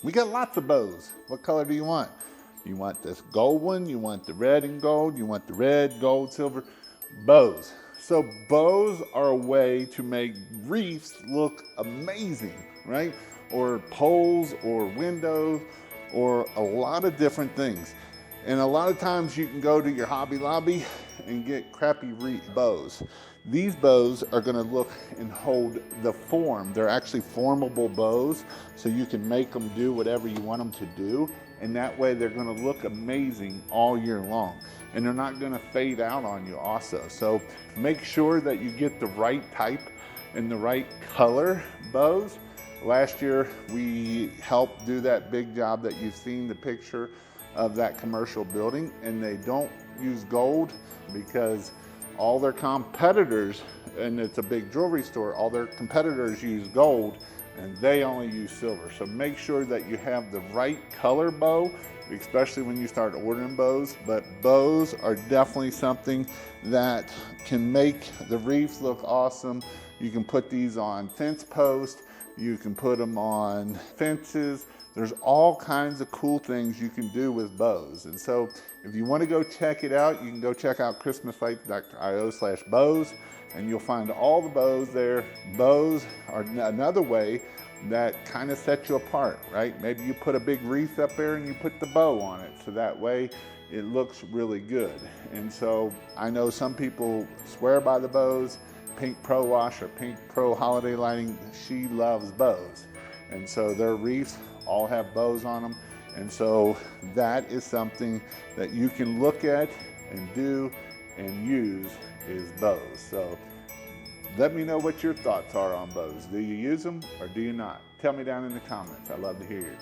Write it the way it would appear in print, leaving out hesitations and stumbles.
We got lots of bows. What color do you want? You want this gold one? You want the red and gold? You want the red, gold, silver? Bows. So bows are a way to make wreaths look amazing, right? Or poles or windows or a lot of different things. And a lot of times you can go to your Hobby Lobby and get crappy bows. These bows are gonna look and hold the form. They're actually formable bows, so you can make them do whatever you want them to do. And that way they're gonna look amazing all year long. And they're not gonna fade out on you also. So make sure that you get the right type and the right color bows. Last year, we helped do that big job that you've seen the picture of that commercial building, and they don't use gold because all their competitors, and it's a big jewelry store, all their competitors use gold and they only use silver. So make sure that you have the right color bow, especially when you start ordering bows. But bows are definitely something that can make the wreaths look awesome. You can put these on fence posts, you can put them on fences. There's all kinds of cool things you can do with bows. And so if you want to go check it out, you can go check out christmaslights.io/bows, and you'll find all the bows there. Bows are another way that kind of sets you apart, right? Maybe you put a big wreath up there and you put the bow on it, so that way it looks really good. And so I know some people swear by the bows. Pink Pro Wash or Pink Pro Holiday Lighting, she loves bows. And so their wreaths all have bows on them. And so that is something that you can look at and do and use is bows. So let me know what your thoughts are on bows. Do you use them or do you not? Tell me down in the comments. I'd love to hear you.